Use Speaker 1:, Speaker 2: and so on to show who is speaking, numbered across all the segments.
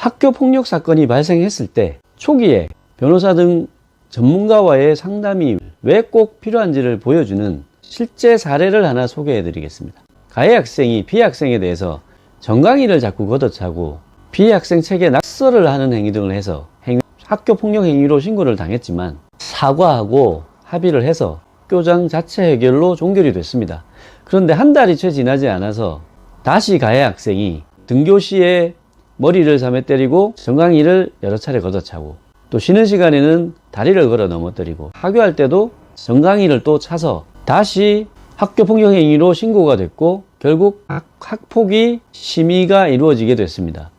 Speaker 1: 학교 폭력 사건이 발생했을 때 초기에 변호사 등 전문가와의 상담이 왜 꼭 필요한지를 보여주는 실제 사례를 하나 소개해 드리겠습니다. 가해 학생이 피해 학생에 대해서 정강이를 자꾸 걷어차고 피해 학생 책에 낙서를 하는 행위 등을 해서 학교 폭력 행위로 신고를 당했지만 사과하고 합의를 해서 학교장 자체 해결로 종결이 됐습니다. 그런데 한 달이 채 지나지 않아서 다시 가해 학생이 등교시에 머리를 삼에 때리고 정강이를 여러 차례 걷어차고 또 쉬는 시간에는 다리를 걸어 넘어뜨리고 하교할 때도 정강이를 또 차서 다시 학교 폭력 행위로 신고가 됐고 결국 학폭이 심의가 이루어지게 됐습니다.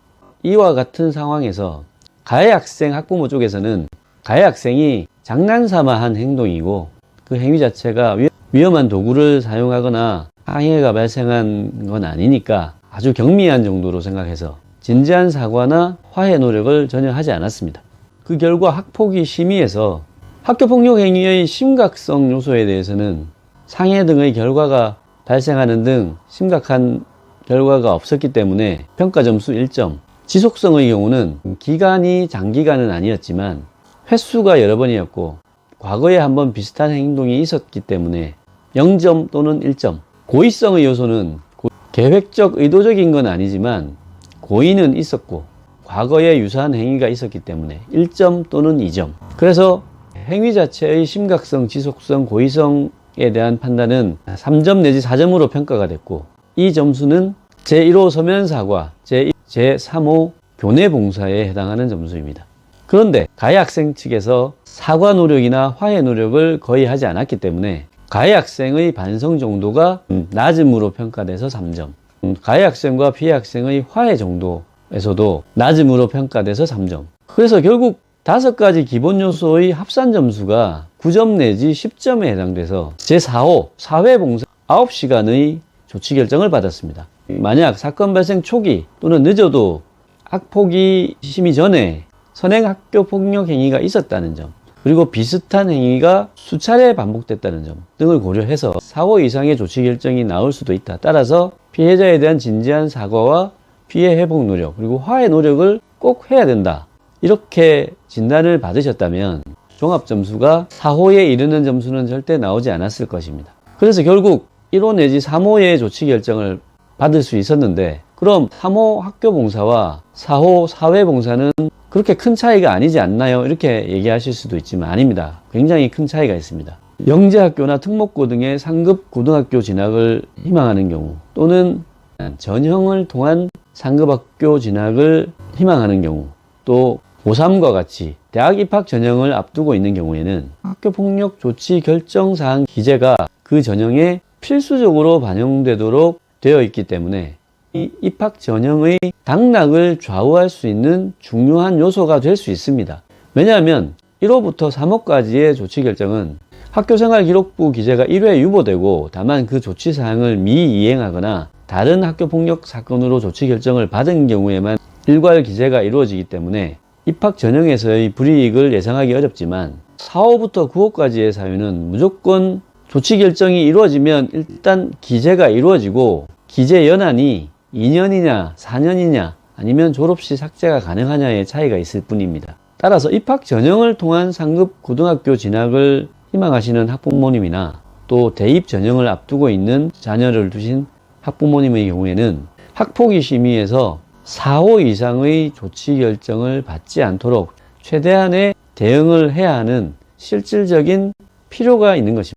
Speaker 1: 이와 같은 상황에서 가해 학생 학부모 쪽에서는 가해 학생이 장난삼아 한 행동이고 그 행위 자체가 위험한 도구를 사용하거나 항해가 발생한 건 아니니까 아주 경미한 정도로 생각해서 진지한 사과나 화해 노력을 전혀 하지 않았습니다. 그 결과 학폭위 심의에서 학교폭력 행위의 심각성 요소에 대해서는 상해 등의 결과가 발생하는 등 심각한 결과가 없었기 때문에 평가 점수 1점, 지속성의 경우는 기간이 장기간은 아니었지만 횟수가 여러 번이었고 과거에 한번 비슷한 행동이 있었기 때문에 0점 또는 1점, 고의성의 요소는 계획적 의도적인 건 아니지만 고의는 있었고 과거에 유사한 행위가 있었기 때문에 1점 또는 2점. 그래서 행위 자체의 심각성, 지속성, 고의성에 대한 판단은 3점 내지 4점으로 평가가 됐고 이 점수는 제1호 서면 사과, 제3호 교내 봉사에 해당하는 점수입니다. 그런데 가해 학생 측에서 사과 노력이나 화해 노력을 거의 하지 않았기 때문에 가해 학생의 반성 정도가 낮음으로 평가돼서 3점, 가해 학생과 피해 학생의 화해 정도에서도 낮음으로 평가돼서 3점. 그래서 결국 5가지 기본 요소의 합산 점수가 9점 내지 10점에 해당돼서 제4호 사회봉사 9시간의 조치 결정을 받았습니다. 만약 사건 발생 초기 또는 늦어도 학폭위 심의 전에 선행 학교 폭력 행위가 있었다는 점, 그리고 비슷한 행위가 수차례 반복됐다는 점 등을 고려해서 4호 이상의 조치 결정이 나올 수도 있다. 따라서 피해자에 대한 진지한 사과와 피해 회복 노력, 그리고 화해 노력을 꼭 해야 된다. 이렇게 진단을 받으셨다면 종합 점수가 4호에 이르는 점수는 절대 나오지 않았을 것입니다. 그래서 결국 1호 내지 3호의 조치 결정을 받을 수 있었는데 그럼 3호 학교 봉사와 4호 사회 봉사는 그렇게 큰 차이가 아니지 않나요? 이렇게 얘기하실 수도 있지만 아닙니다. 굉장히 큰 차이가 있습니다. 영재학교나 특목고 등의 상급 고등학교 진학을 희망하는 경우 또는 전형을 통한 상급학교 진학을 희망하는 경우 또 고3과 같이 대학 입학 전형을 앞두고 있는 경우에는 학교폭력 조치 결정사항 기재가 그 전형에 필수적으로 반영되도록 되어 있기 때문에 이 입학 전형의 당락을 좌우할 수 있는 중요한 요소가 될 수 있습니다. 왜냐하면 1호부터 3호까지의 조치 결정은 학교생활기록부 기재가 1회 유보되고 다만 그 조치사항을 미이행하거나 다른 학교폭력 사건으로 조치 결정을 받은 경우에만 일괄 기재가 이루어지기 때문에 입학 전형에서의 불이익을 예상하기 어렵지만 4호부터 9호까지의 사유는 무조건 조치 결정이 이루어지면 일단 기재가 이루어지고 기재 연한이 2년이냐 4년이냐 아니면 졸업시 삭제가 가능하냐의 차이가 있을 뿐입니다. 따라서 입학 전형을 통한 상급 고등학교 진학을 희망하시는 학부모님이나 또 대입 전형을 앞두고 있는 자녀를 두신 학부모님의 경우에는 학폭위 심의에서 4호 이상의 조치 결정을 받지 않도록 최대한의 대응을 해야 하는 실질적인 필요가 있는 것입니다.